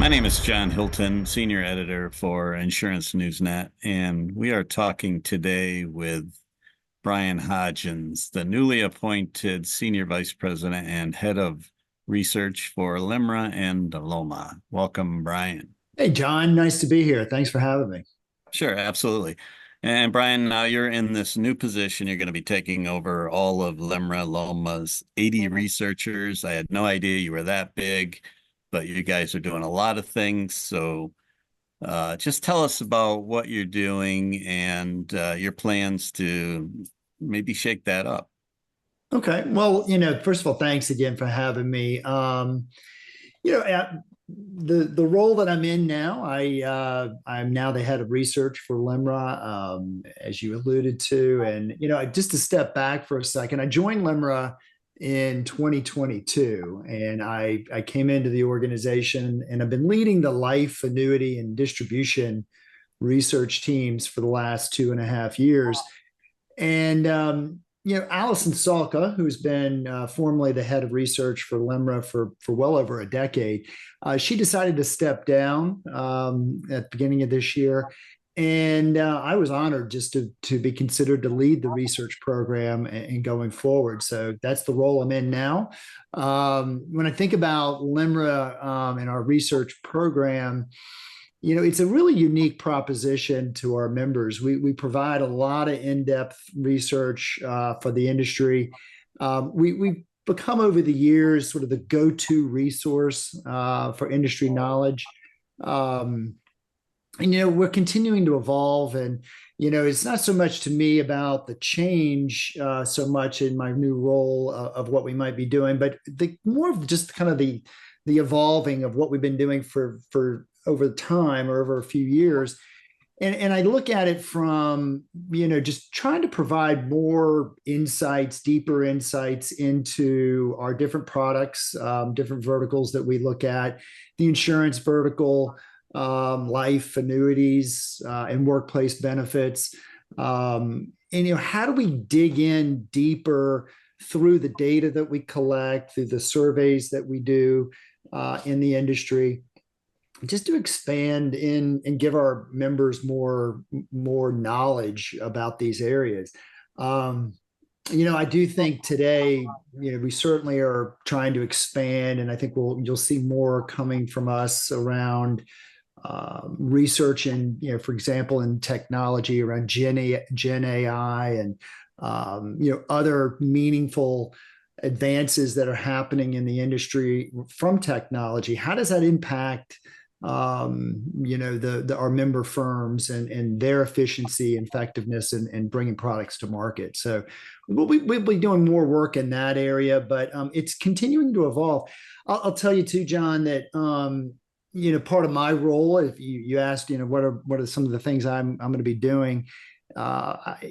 My name is John Hilton, Senior Editor for Insurance Newsnet, and we are talking today with Bryan Hodgens, the newly appointed Senior Vice President and Head of Research for LIMRA and LOMA. Welcome, Bryan. Hey, John, nice to be here. Thanks for having me. Sure, absolutely. And Bryan, now you're in this new position. You're going to be taking over all of LIMRA, LOMA's 80 researchers. I had no idea you were that big, but you guys are doing a lot of things. So just tell us about what you're doing and your plans to maybe shake that up. Okay. Well, first of all, thanks again for having me. You know, uh, the role that I'm in now, I'm now the head of research for LIMRA, as you alluded to, and just to step back for a second, I joined LIMRA in 2022, and I came into the organization, and I've been leading the life, annuity, and distribution research teams for the last 2.5 years. And Allison Salka, who's been formerly the head of research for LIMRA for well over a decade, she decided to step down at the beginning of this year. And I was honored just to be considered to lead the research program and going forward. So that's the role I'm in now. When I think about LIMRA and our research program, it's a really unique proposition to our members. We provide a lot of in-depth research for the industry. We've become over the years sort of the go-to resource for industry knowledge. We're continuing to evolve, and it's not so much to me about the change so much in my new role of what we might be doing, but more of just kind of the evolving of what we've been doing for over time or over a few years. And I look at it from, just trying to provide more insights, deeper insights into our different products, different verticals that we look at, the insurance vertical, life, annuities, and workplace benefits. How do we dig in deeper through the data that we collect, through the surveys that we do in the industry, just to expand in and give our members more knowledge about these areas. I do think today, we certainly are trying to expand, and I think you'll see more coming from us around research and, for example, in technology around Gen AI and other meaningful advances that are happening in the industry from technology. How does that impact our member firms and their efficiency and effectiveness in bringing products to market? So we'll be doing more work in that area, but it's continuing to evolve. I'll tell you too, John, that part of my role, if you asked, what are some of the things I'm going to be doing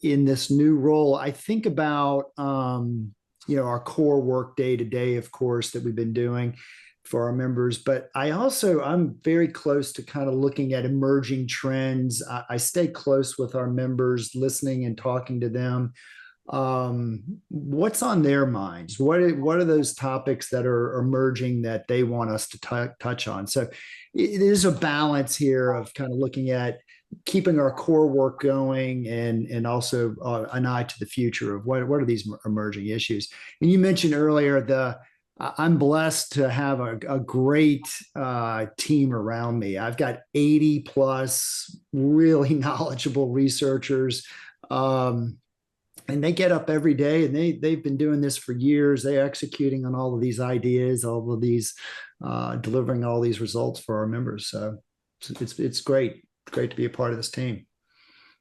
in this new role, I think about our core work day to day, of course, that we've been doing for our members. But I'm very close to kind of looking at emerging trends. I stay close with our members, listening and talking to them. What's on their minds? What are those topics that are emerging that they want us to touch on? So it is a balance here of kind of looking at keeping our core work going and also an eye to the future of what are these emerging issues. And you mentioned earlier I'm blessed to have a great team around me. I've got 80 plus really knowledgeable researchers, and they get up every day, and they've been doing this for years. They're executing on all of these ideas, all of these delivering all these results for our members. So it's great to be a part of this team.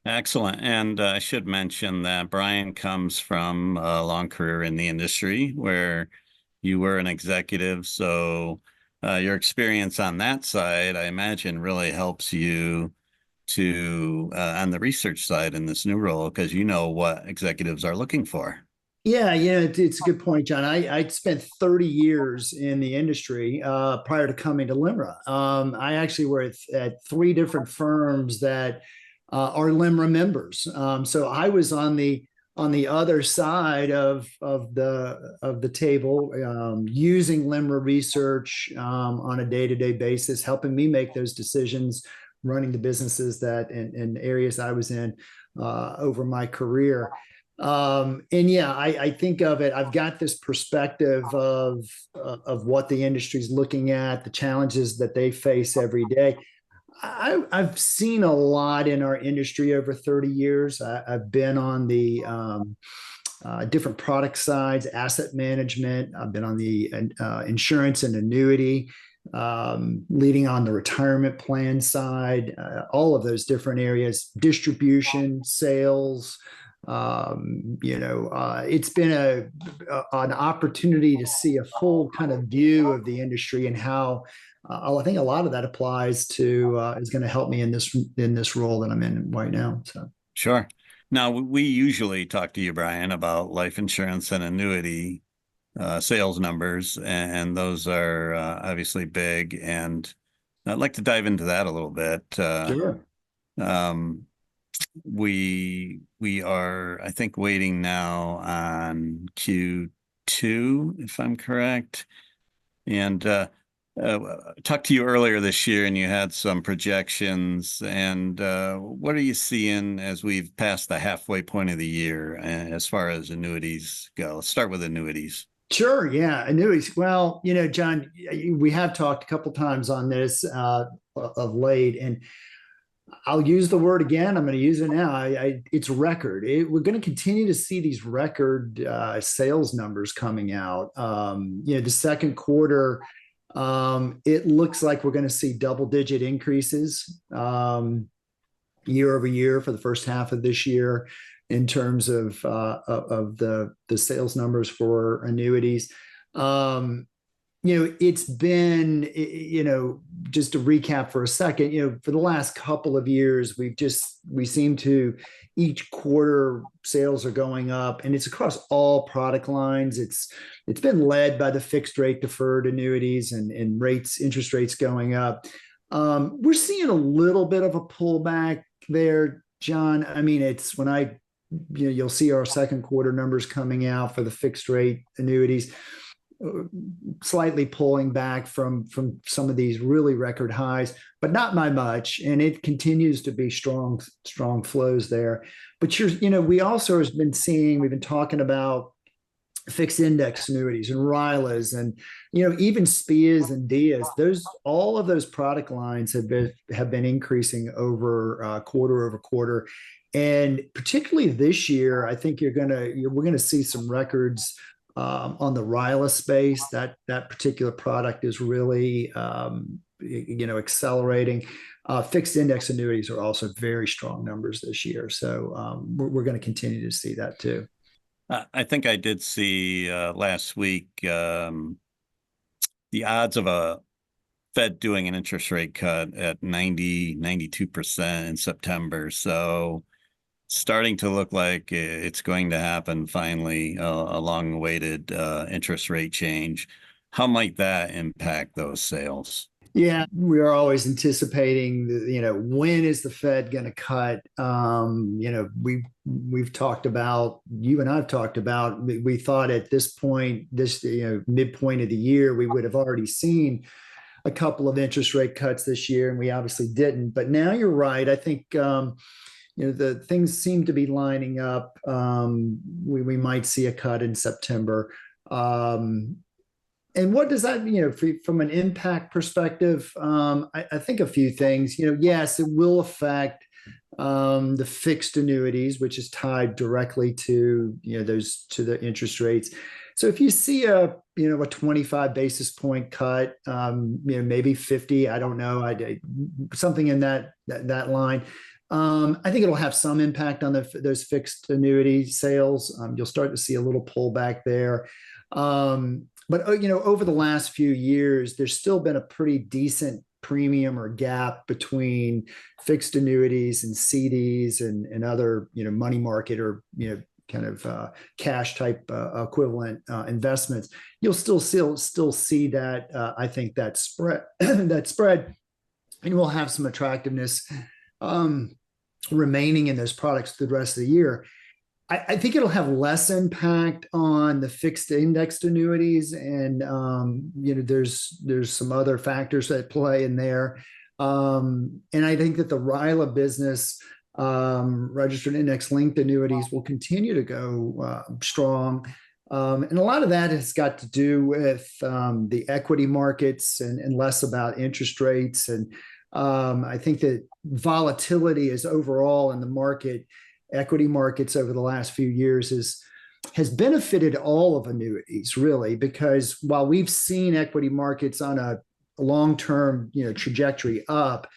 Excellent. And I should mention that Bryan comes from a long career in the industry where you were an executive. So your experience on that side, I imagine, really helps you to on the research side in this new role because you know what executives are looking for. Yeah, it's a good point, John. I spent 30 years in the industry prior to coming to LIMRA. I actually were at three different firms that are LIMRA members. So I was on the on the other side of the table, using LIMRA research on a day-to-day basis, helping me make those decisions, running the businesses that in areas I was in over my career. And yeah, I think of it. I've got this perspective of what the industry's looking at, the challenges that they face every day. I've seen a lot in our industry over 30 years. I've been on the different product sides, asset management. I've been on the insurance and annuity, leading on the retirement plan side, all of those different areas, distribution, sales. It's been an opportunity to see a full kind of view of the industry and how I think a lot of that applies to is going to help me in this role that I'm in right now. So Sure. Now, we usually talk to you, Bryan, about life insurance and annuity sales numbers, and those are obviously big. And I'd like to dive into that a little bit. sure. Um, we are, I think, waiting now on Q2, if I'm correct. And talked to you earlier this year, and you had some projections. And what are you seeing as we've passed the halfway point of the year as far as annuities go? Let's start with annuities. Sure, yeah, annuities. Well, John, we have talked a couple times on this of late, and I'll use the word again. I'm going to use it now. It's record. We're going to continue to see these record sales numbers coming out. The second quarter, it looks like we're going to see double-digit increases year over year for the first half of this year in terms of the sales numbers for annuities. It's been, just to recap for a second, for the last couple of years, we seem to each quarter sales are going up, and it's across all product lines. It's been led by the fixed rate deferred annuities and interest rates going up. We're seeing a little bit of a pullback there, John. I mean, it's when you'll see our second quarter numbers coming out for the fixed rate annuities, slightly pulling back from some of these really record highs, but not by much. And it continues to be strong flows there. But we also have been seeing, we've been talking about fixed index annuities and RILAs and, even SPIAs and DIAs. All of those product lines have been increasing over quarter. And particularly this year, I think we're going to see some records on the RILA space. That particular product is really accelerating. Fixed index annuities are also very strong numbers this year, so we're going to continue to see that too. I think I did see last week the odds of a Fed doing an interest rate cut at 92% in September. So starting to look like it's going to happen finally, a long-awaited interest rate change. How might that impact those sales? Yeah, we are always anticipating, when is the Fed going to cut? We've talked about, you and I've talked about, we thought at this point, midpoint of the year, we would have already seen a couple of interest rate cuts this year, and we obviously didn't. But now you're right. I think the things seem to be lining up. We might see a cut in September. And what does that mean, from an impact perspective? I think a few things. Yes, it will affect the fixed annuities, which is tied directly to to the interest rates. So if you see a 25 basis point cut, maybe 50, I don't know, something in that line. I think it'll have some impact on those fixed annuity sales. You'll start to see a little pullback there. But over the last few years, there's still been a pretty decent premium or gap between fixed annuities and CDs and other money market or kind of cash type equivalent investments. You'll still see that I think that spread and we'll have some attractiveness remaining in those products through the rest of the year. I think it'll have less impact on the fixed indexed annuities, and there's some other factors that play in there, and I think that the RILA business, registered index linked annuities, will continue to go strong. And a lot of that has got to do with the equity markets and less about interest rates. And I think that volatility is overall in the market, equity markets over the last few years has benefited all of annuities, really, because while we've seen equity markets on a long-term trajectory up,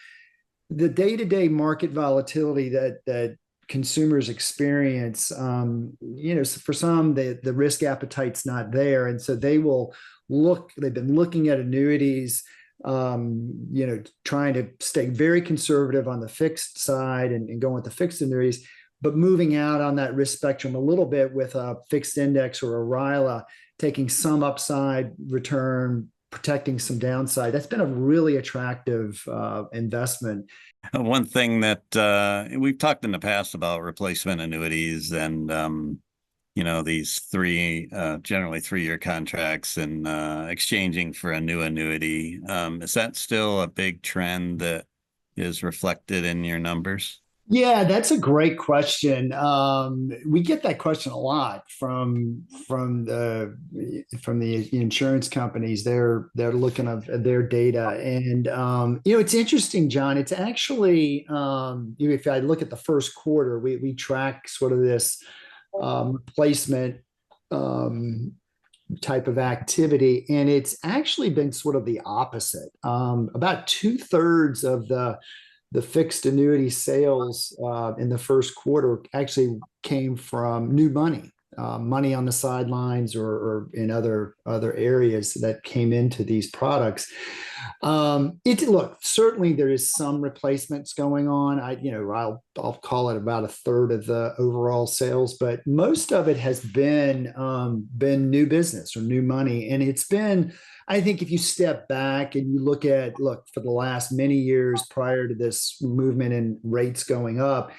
the day-to-day market volatility that consumers experience, for some, the risk appetite's not there, and so they've been looking at annuities, trying to stay very conservative on the fixed side and going with the fixed annuities, but moving out on that risk spectrum a little bit with a fixed index or a RILA, taking some upside return, protecting some downside. That's been a really attractive investment. One thing that we've talked in the past about replacement annuities and these generally 3-year contracts and exchanging for a new annuity. Is that still a big trend that is reflected in your numbers? Yeah, that's a great question. We get that question a lot from the insurance companies. They're looking at their data, and it's interesting, John. It's actually, if I look at the first quarter, we track sort of this replacement type of activity, and it's actually been sort of the opposite. About 2/3 of the fixed annuity sales in the first quarter actually came from new money, money on the sidelines or in other areas that came into these products. Look, certainly there is some replacements going on. I'll call it about 1/3 of the overall sales, but most of it has been new business or new money, and it's been. I think if you step back and you look for the last many years prior to this movement in rates going up,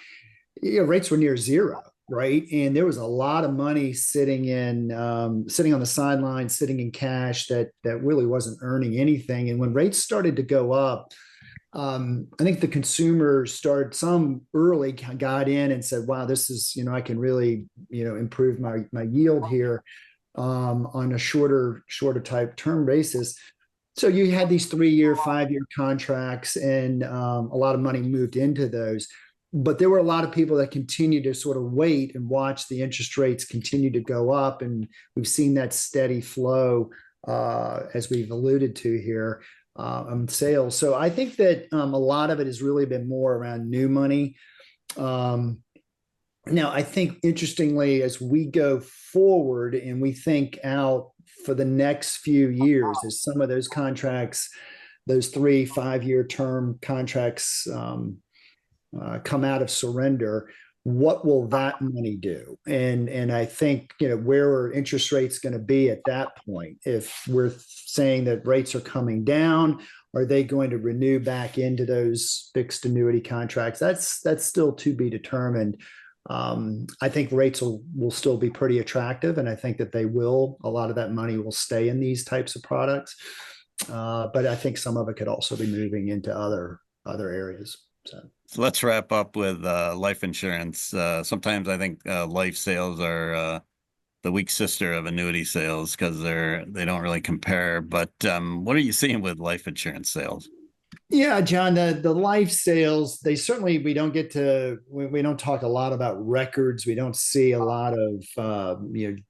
rates were near zero, right? And there was a lot of money sitting on the sidelines, sitting in cash that really wasn't earning anything. And when rates started to go up, I think the consumers some early got in and said, wow, this is, I can really, improve my yield here on a shorter type term basis. So you had these 3-year, 5-year contracts, and a lot of money moved into those. But there were a lot of people that continued to sort of wait and watch the interest rates continue to go up. And we've seen that steady flow, as we've alluded to here, on sales. So I think that a lot of it has really been more around new money. Now, I think, interestingly, as we go forward and we think out for the next few years, as some of those contracts, those 3-5-year term contracts come out of surrender, what will that money do? And I think, where are interest rates going to be at that point? If we're saying that rates are coming down, are they going to renew back into those fixed annuity contracts? That's still to be determined. I think rates will still be pretty attractive, and I think that a lot of that money will stay in these types of products. But I think some of it could also be moving into other areas. So let's wrap up with life insurance. Sometimes I think life sales are the weak sister of annuity sales because they don't really compare. But what are you seeing with life insurance sales? Yeah, John, the life sales, we don't talk a lot about records. We don't see a lot of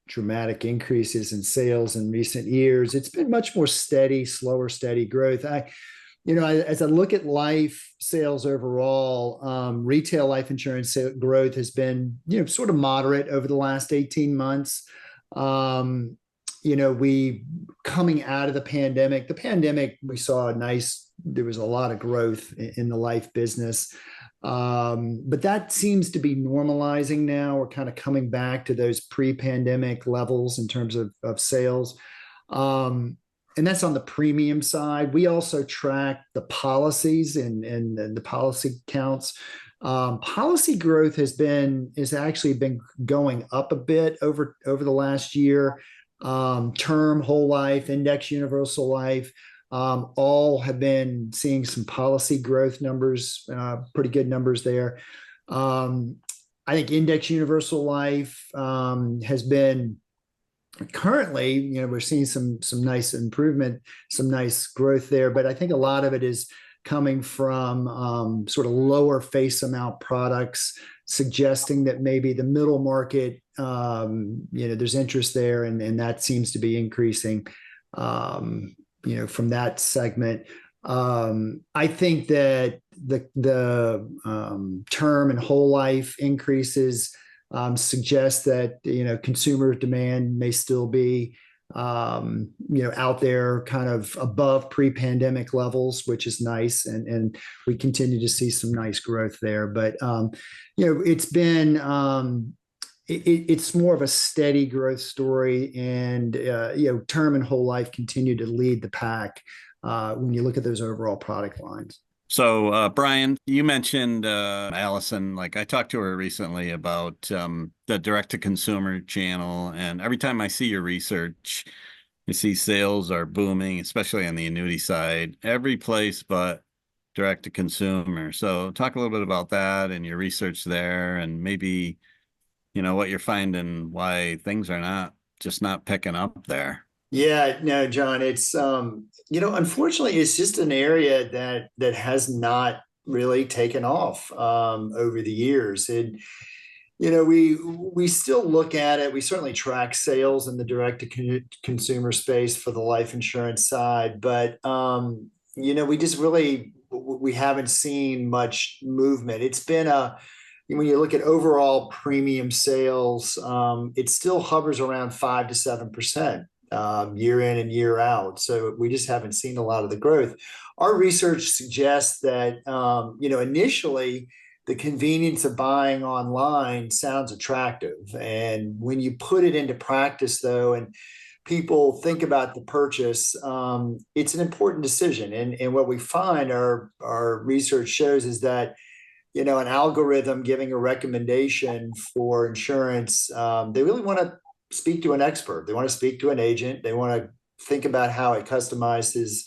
dramatic increases in sales in recent years. It's been much more slower, steady growth. As I look at life sales overall, retail life insurance growth has been, sort of moderate over the last 18 months. We coming out of the pandemic, we saw there was a lot of growth in the life business. But that seems to be normalizing now. We're kind of coming back to those pre-pandemic levels in terms of sales. And that's on the premium side. We also track the policies and the policy counts. Policy growth has actually been going up a bit over the last year. Term, whole life, index, universal life, all have been seeing some policy growth numbers, pretty good numbers there. I think index universal life has been currently, we're seeing some nice improvement, some nice growth there, but I think a lot of it is coming from sort of lower face amount products, suggesting that maybe the middle market, there's interest there, and that seems to be increasing, from that segment. I think that the term and whole life increases suggest that consumer demand may still be out there kind of above pre-pandemic levels, which is nice, and we continue to see some nice growth there. But it's been it's more of a steady growth story, and term and whole life continue to lead the pack when you look at those overall product lines. So, Bryan, you mentioned Allison. Like I talked to her recently about the direct-to-consumer channel, and every time I see your research, you see sales are booming, especially on the annuity side, every place but direct-to-consumer. So, talk a little bit about that and your research there, and maybe what you're finding, why things are not picking up there. Yeah, no, John, it's unfortunately, it's just an area that has not really taken off over the years. And we still look at it. We certainly track sales in the direct to consumer space for the life insurance side, but we just really we haven't seen much movement. It's been when you look at overall premium sales, it still hovers around 5 to 7%. Year in and year out. So we just haven't seen a lot of the growth. Our research suggests that, initially the convenience of buying online sounds attractive. And when you put it into practice, though, and people think about the purchase, it's an important decision. And what we find, our research shows, is that an algorithm giving a recommendation for insurance, they really want to speak to an expert. They want to speak to an agent. They want to think about how it customizes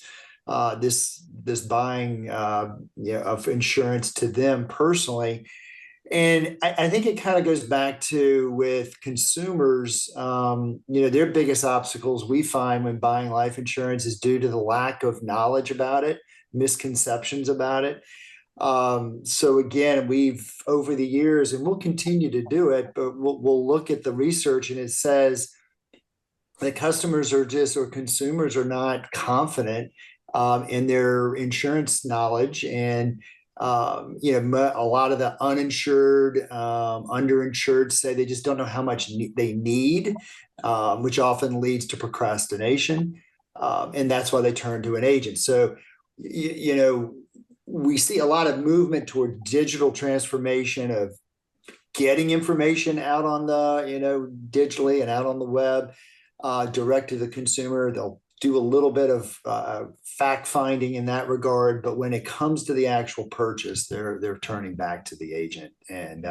this buying of insurance to them personally. And I think it kind of goes back to with consumers, their biggest obstacles we find when buying life insurance is due to the lack of knowledge about it, misconceptions about it. So again, we've over the years, and we'll continue to do it, but we'll look at the research, and it says that customers or consumers are not confident in their insurance knowledge, and a lot of the uninsured, underinsured say they just don't know how much they need, which often leads to procrastination, and that's why they turn to an agent. So we see a lot of movement toward digital transformation of getting information out on the, digitally and out on the web, direct to the consumer. They'll do a little bit of fact finding in that regard, but when it comes to the actual purchase, they're turning back to the agent. And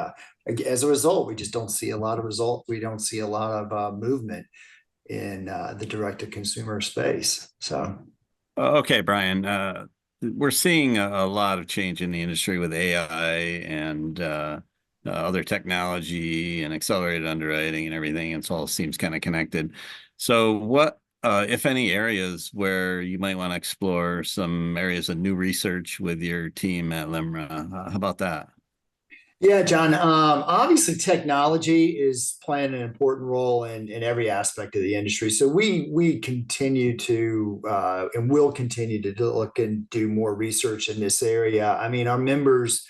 as a result, we just don't see a lot of result. We don't see a lot of movement in the direct to consumer space. So, Okay, Bryan. We're seeing a lot of change in the industry with AI and other technology and accelerated underwriting and everything. It all seems kind of connected. So what, if any, areas where you might want to explore some areas of new research with your team at LIMRA? How about that? Yeah, John. Obviously, technology is playing an important role in every aspect of the industry. So we continue to and will continue to look and do more research in this area. I mean, our members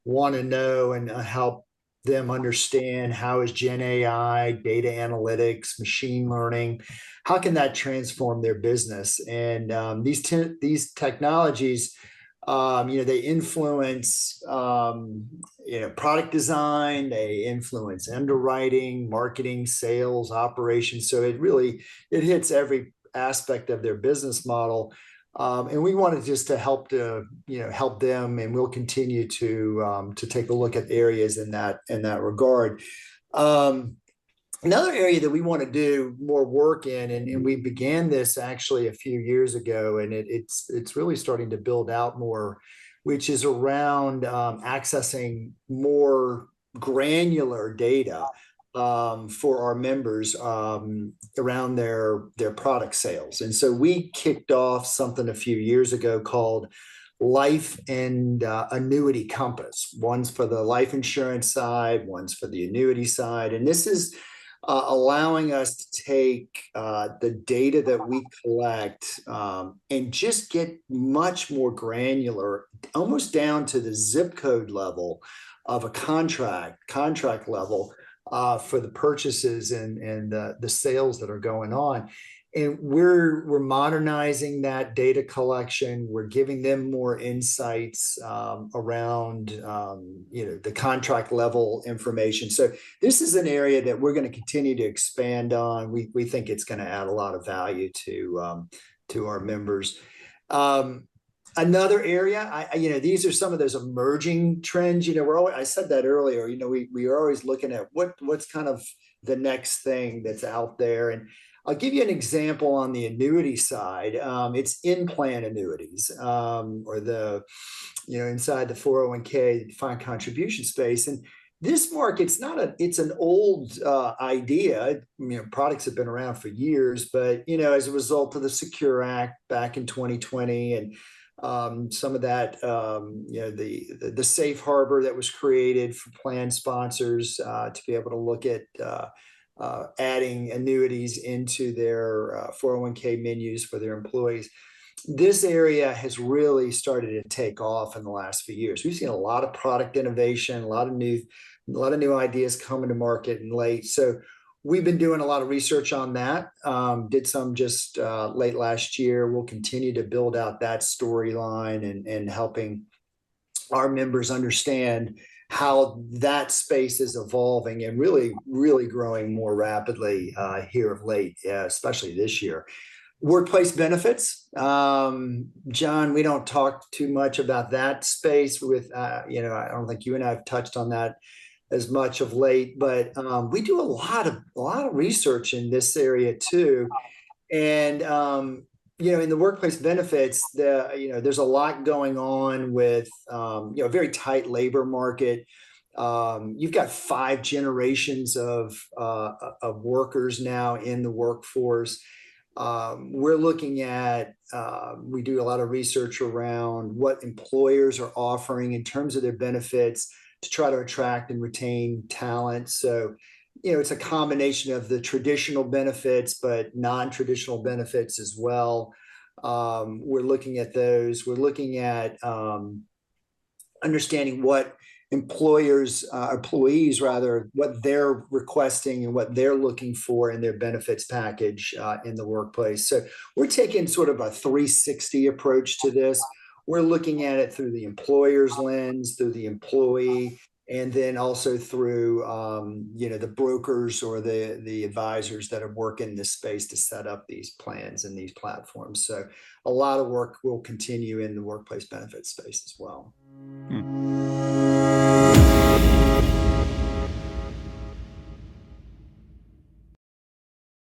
want to know and help them understand, how is Gen AI, data analytics, machine learning, how can that transform their business? And these technologies, they influence, product design, they influence underwriting, marketing, sales, operations. So it hits every aspect of their business model. And we wanted just to help help them, and we'll continue to take a look at areas in that regard. Um, Another area that we want to do more work in, and we began this actually a few years ago, and it's really starting to build out more, which is around accessing more granular data for our members around their product sales. And so we kicked off something a few years ago called Life and Annuity Compass. One's for the life insurance side, one's for the annuity side, and this is allowing us to take the data that we collect and just get much more granular, almost down to the zip code level of a contract level for the purchases and the sales that are going on. And we're modernizing that data collection. We're giving them more insights around the contract level information. So this is an area that we're going to continue to expand on. We think it's going to add a lot of value to our members. Another area, these are some of those emerging trends. I said that earlier. We are always looking at what's kind of the next thing that's out there. And I'll give you an example on the annuity side. It's in-plan annuities, or inside the 401k defined contribution space. And this market's it's an old idea. Products have been around for years, but as a result of the Secure Act back in 2020 and some of that, the safe harbor that was created for plan sponsors to be able to look at adding annuities into their 401k menus for their employees. This area has really started to take off in the last few years. We've seen a lot of product innovation, a lot of new ideas coming to market and late. So we've been doing a lot of research on that. Did some just late last year. We'll continue to build out that storyline and helping our members understand how that space is evolving and really, really growing more rapidly here of late, especially this year. Workplace benefits. John, we don't talk too much about that space with, I don't think you and I have touched on that as much of late, but we do a lot of research in this area too. And in the workplace benefits, there's a lot going on with a very tight labor market. You've got 5 generations of workers now in the workforce. We're looking at, we do a lot of research around what employers are offering in terms of their benefits to try to attract and retain talent. So it's a combination of the traditional benefits, but non-traditional benefits as well. We're looking at those. We're looking at understanding what employees rather, what they're requesting and what they're looking for in their benefits package in the workplace. So we're taking sort of a 360 approach to this. We're looking at it through the employer's lens, through the employee, and then also through the brokers or the advisors that are working this space to set up these plans and these platforms. So a lot of work will continue in the workplace benefits space as well. Hmm.